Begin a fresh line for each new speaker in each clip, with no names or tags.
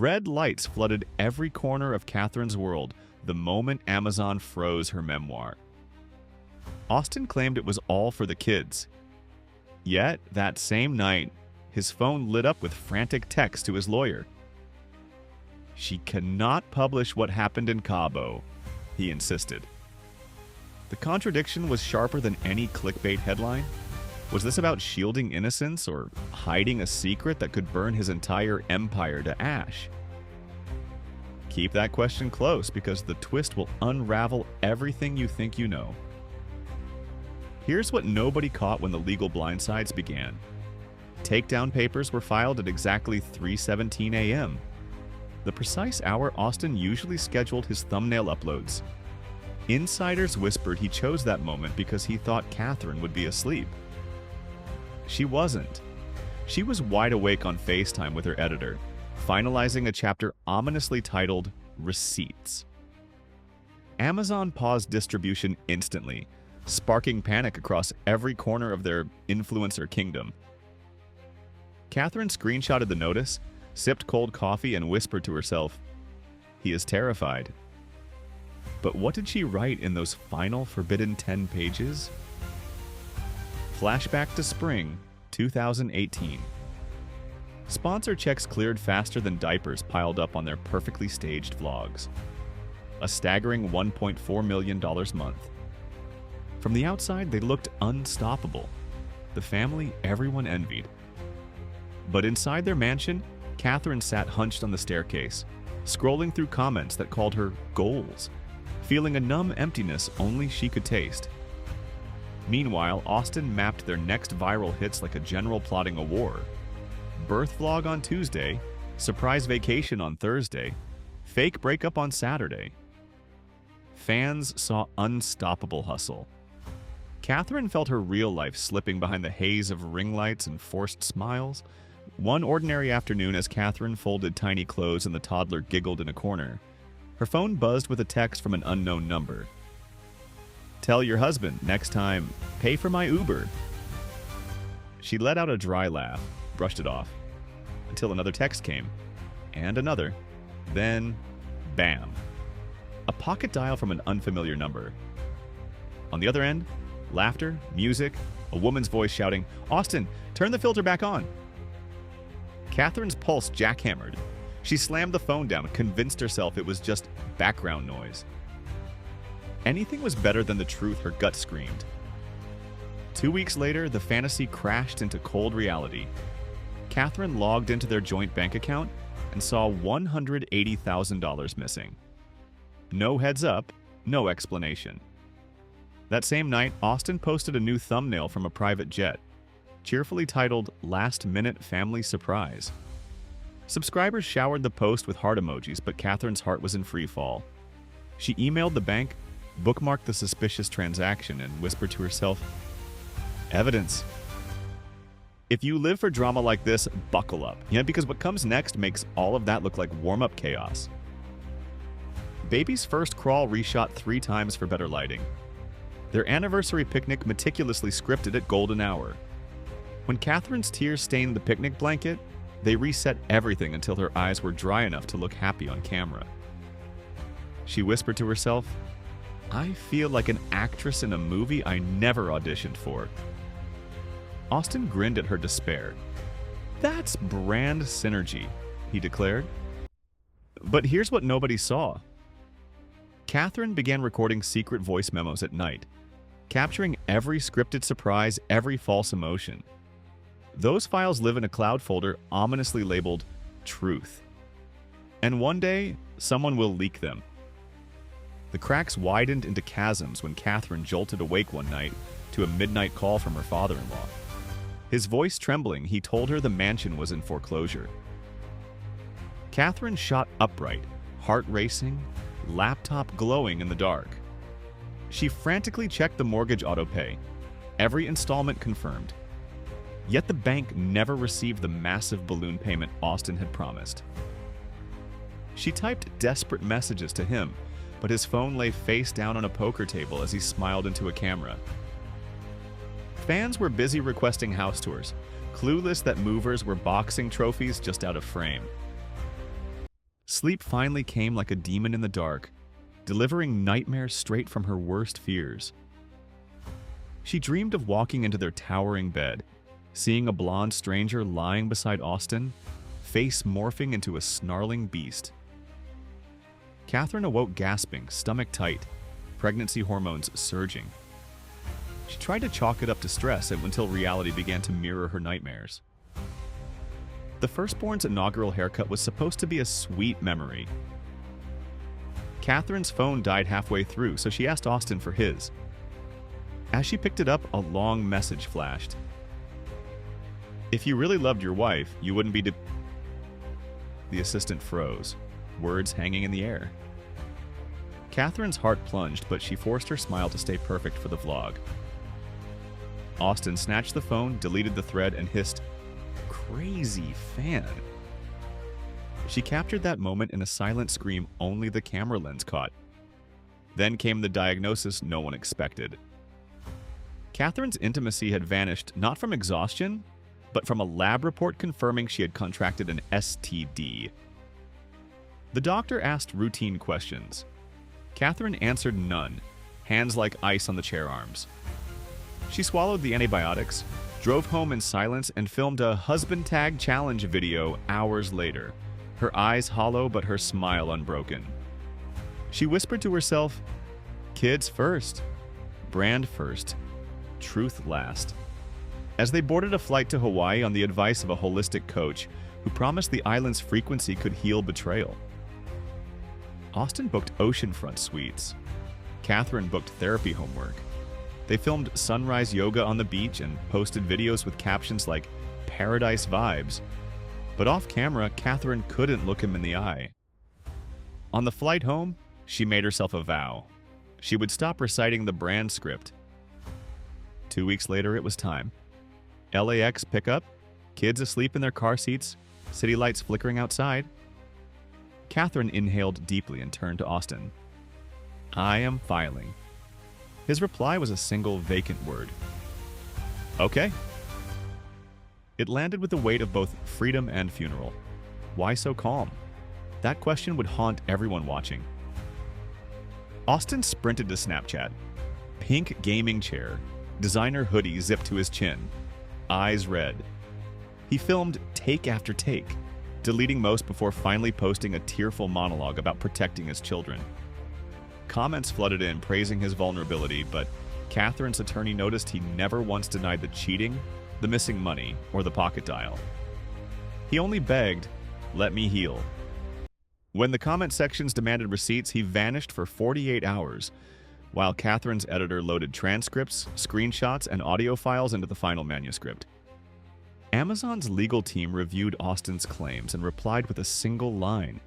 Red lights flooded every corner of Catherine's world the moment Amazon froze her memoir. Austin claimed it was all for the kids. Yet, that same night, his phone lit up with frantic texts to his lawyer. "She cannot publish what happened in Cabo," he insisted. The contradiction was sharper than any clickbait headline. Was this about shielding innocence or hiding a secret that could burn his entire empire to ash? Keep that question close, because the twist will unravel everything you think you know. Here's what nobody caught when the legal blindsides began. Takedown papers were filed at exactly 3:17 a.m., the precise hour Austin usually scheduled his thumbnail uploads. Insiders whispered he chose that moment because he thought Catherine would be asleep. She wasn't. She was wide awake on FaceTime with her editor, finalizing a chapter ominously titled Receipts. Amazon paused distribution instantly, sparking panic across every corner of their influencer kingdom. Catherine screenshotted the notice, sipped cold coffee, and whispered to herself, "He is terrified." But what did she write in those final forbidden 10 pages? Flashback to spring 2018. Sponsor checks cleared faster than diapers piled up on their perfectly staged vlogs. A staggering $1.4 million a month. From the outside, they looked unstoppable. The family everyone envied. But inside their mansion, Catherine sat hunched on the staircase, scrolling through comments that called her goals, feeling a numb emptiness only she could taste. Meanwhile, Austin mapped their next viral hits like a general plotting a war. Birth vlog on Tuesday, surprise vacation on Thursday, fake breakup on Saturday. Fans saw unstoppable hustle. Catherine felt her real life slipping behind the haze of ring lights and forced smiles. One ordinary afternoon, as Catherine folded tiny clothes and the toddler giggled in a corner, her phone buzzed with a text from an unknown number. "Tell your husband, next time, pay for my Uber." She let out a dry laugh, brushed it off, until another text came, and another. Then, bam. A pocket dial from an unfamiliar number. On the other end, laughter, music, a woman's voice shouting, "Austin, turn the filter back on." Catherine's pulse jackhammered. She slammed the phone down, convinced herself it was just background noise. Anything was better than the truth her gut screamed. 2 weeks later, the fantasy crashed into cold reality. Catherine logged into their joint bank account and saw $180,000 missing. No heads up, no explanation. That same night, Austin posted a new thumbnail from a private jet, cheerfully titled "Last Minute Family Surprise." Subscribers showered the post with heart emojis, but Catherine's heart was in free fall. She emailed the bank, bookmarked the suspicious transaction, and whispered to herself, "Evidence." If you live for drama like this, buckle up. Because what comes next makes all of that look like warm-up chaos. Baby's first crawl reshot 3 times for better lighting. Their anniversary picnic meticulously scripted at golden hour. When Catherine's tears stained the picnic blanket, they reset everything until her eyes were dry enough to look happy on camera. She whispered to herself, "I feel like an actress in a movie I never auditioned for." Austin grinned at her despair. "That's brand synergy," he declared. But here's what nobody saw. Catherine began recording secret voice memos at night, capturing every scripted surprise, every false emotion. Those files live in a cloud folder ominously labeled Truth. And one day, someone will leak them. The cracks widened into chasms when Catherine jolted awake one night to a midnight call from her father-in-law. His voice trembling, he told her the mansion was in foreclosure. Catherine shot upright, heart racing, laptop glowing in the dark. She frantically checked the mortgage autopay, every installment confirmed. Yet the bank never received the massive balloon payment Austin had promised. She typed desperate messages to him, but his phone lay face down on a poker table as he smiled into a camera. Fans were busy requesting house tours, clueless that movers were boxing trophies just out of frame. Sleep finally came like a demon in the dark, delivering nightmares straight from her worst fears. She dreamed of walking into their towering bed, seeing a blonde stranger lying beside Austin, face morphing into a snarling beast. Catherine awoke gasping, stomach tight, pregnancy hormones surging. She tried to chalk it up to stress until reality began to mirror her nightmares. The firstborn's inaugural haircut was supposed to be a sweet memory. Catherine's phone died halfway through, so she asked Austin for his. As she picked it up, a long message flashed. "If you really loved your wife, you wouldn't be The assistant froze, words hanging in the air. Catherine's heart plunged, but she forced her smile to stay perfect for the vlog. Austin snatched the phone, deleted the thread, and hissed, "Crazy fan." She captured that moment in a silent scream only the camera lens caught. Then came the diagnosis no one expected. Catherine's intimacy had vanished not from exhaustion, but from a lab report confirming she had contracted an STD. The doctor asked routine questions. Catherine answered none, hands like ice on the chair arms. She swallowed the antibiotics, drove home in silence, and filmed a husband tag challenge video hours later, her eyes hollow but her smile unbroken. She whispered to herself, "Kids first, brand first, truth last." As they boarded a flight to Hawaii on the advice of a holistic coach who promised the island's frequency could heal betrayal. Austin booked oceanfront suites. Catherine booked therapy homework. They filmed sunrise yoga on the beach and posted videos with captions like "Paradise Vibes." But off camera, Catherine couldn't look him in the eye. On the flight home, she made herself a vow. She would stop reciting the brand script. 2 weeks later, it was time. LAX pickup, kids asleep in their car seats, city lights flickering outside. Catherine inhaled deeply and turned to Austin. "I am filing." His reply was a single vacant word. "Okay." It landed with the weight of both freedom and funeral. Why so calm? That question would haunt everyone watching. Austin sprinted to Snapchat. Pink gaming chair, designer hoodie zipped to his chin, eyes red. He filmed take after take, deleting most before finally posting a tearful monologue about protecting his children. Comments flooded in praising his vulnerability, but Catherine's attorney noticed he never once denied the cheating, the missing money, or the pocket dial. He only begged, "Let me heal." When the comment sections demanded receipts, he vanished for 48 hours, while Catherine's editor loaded transcripts, screenshots, and audio files into the final manuscript. Amazon's legal team reviewed Austin's claims and replied with a single line: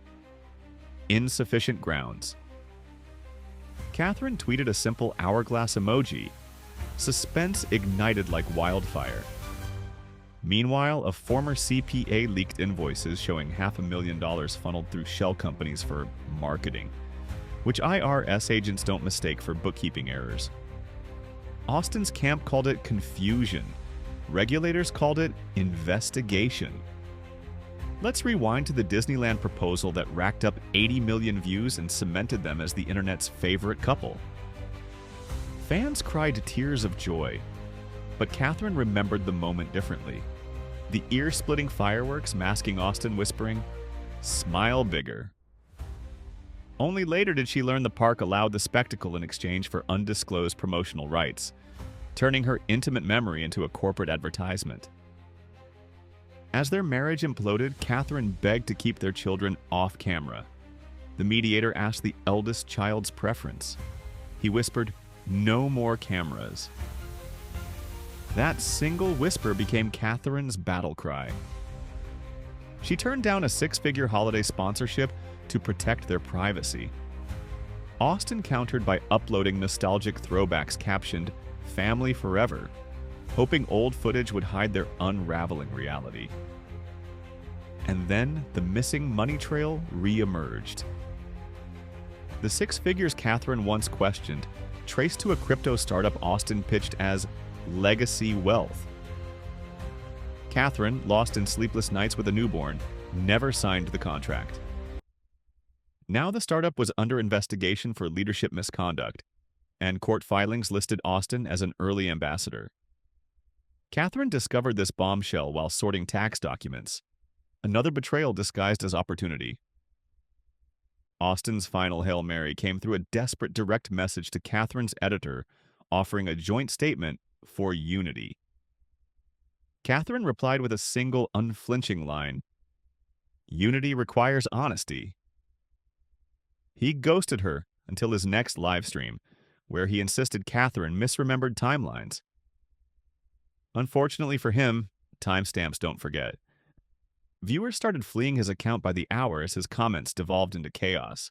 "Insufficient grounds." Catherine tweeted a simple hourglass emoji. Suspense ignited like wildfire. Meanwhile, a former CPA leaked invoices showing $500,000 funneled through shell companies for marketing, which IRS agents don't mistake for bookkeeping errors. Austin's camp called it confusion. Regulators called it investigation. Let's rewind to the Disneyland proposal that racked up 80 million views and cemented them as the internet's favorite couple. Fans cried tears of joy, but Catherine remembered the moment differently. The ear-splitting fireworks masking Austin whispering, "Smile bigger." Only later did she learn the park allowed the spectacle in exchange for undisclosed promotional rights, turning her intimate memory into a corporate advertisement. As their marriage imploded, Catherine begged to keep their children off camera. The mediator asked the eldest child's preference. He whispered, "No more cameras." That single whisper became Catherine's battle cry. She turned down a six-figure holiday sponsorship to protect their privacy. Austin countered by uploading nostalgic throwbacks captioned "Family Forever," hoping old footage would hide their unraveling reality. And then the missing money trail re-emerged. The six figures Catherine once questioned traced to a crypto startup Austin pitched as legacy wealth. Catherine, lost in sleepless nights with a newborn, never signed the contract. Now the startup was under investigation for leadership misconduct, and court filings listed Austin as an early ambassador. Catherine discovered this bombshell while sorting tax documents, another betrayal disguised as opportunity. Austin's final Hail Mary came through a desperate direct message to Catherine's editor offering a joint statement for unity. Catherine replied with a single unflinching line, "Unity requires honesty." He ghosted her until his next live stream, where he insisted Catherine misremembered timelines. Unfortunately for him, timestamps don't forget. Viewers started fleeing his account by the hour as his comments devolved into chaos.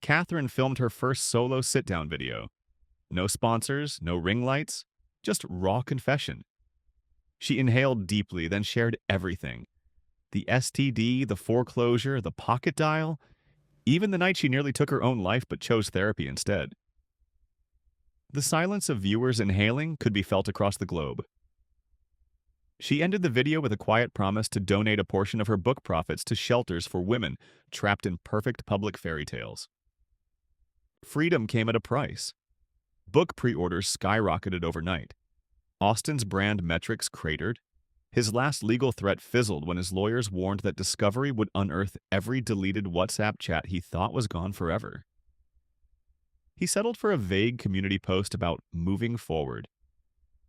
Catherine filmed her first solo sit-down video. No sponsors, no ring lights, just raw confession. She inhaled deeply, then shared everything. The STD, the foreclosure, the pocket dial, even the night she nearly took her own life but chose therapy instead. The silence of viewers inhaling could be felt across the globe. She ended the video with a quiet promise to donate a portion of her book profits to shelters for women trapped in perfect public fairy tales. Freedom came at a price. Book pre-orders skyrocketed overnight. Austin's brand metrics cratered. His last legal threat fizzled when his lawyers warned that Discovery would unearth every deleted WhatsApp chat he thought was gone forever. He settled for a vague community post about moving forward.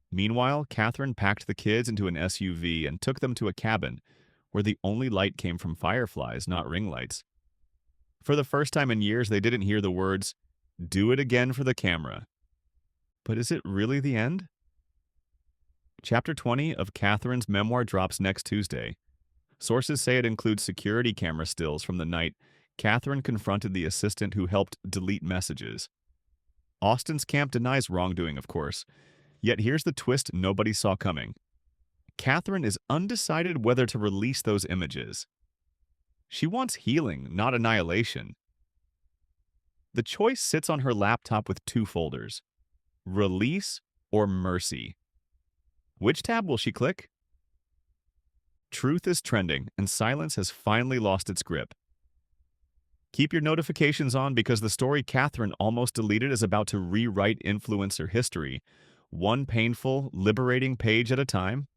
Meanwhile, Catherine packed the kids into an SUV and took them to a cabin where the only light came from fireflies, not ring lights. For the first time in years, they didn't hear the words, "Do it again for the camera." But is it really the end? Chapter 20 of Catherine's memoir drops next Tuesday. Sources say it includes security camera stills from the night Catherine confronted the assistant who helped delete messages. Austin's camp denies wrongdoing, of course. Yet here's the twist nobody saw coming. Catherine is undecided whether to release those images. She wants healing, not annihilation. The choice sits on her laptop with two folders: Release or Mercy. Which tab will she click? Truth is trending, and silence has finally lost its grip. Keep your notifications on because the story Catherine almost deleted is about to rewrite influencer history, one painful, liberating page at a time.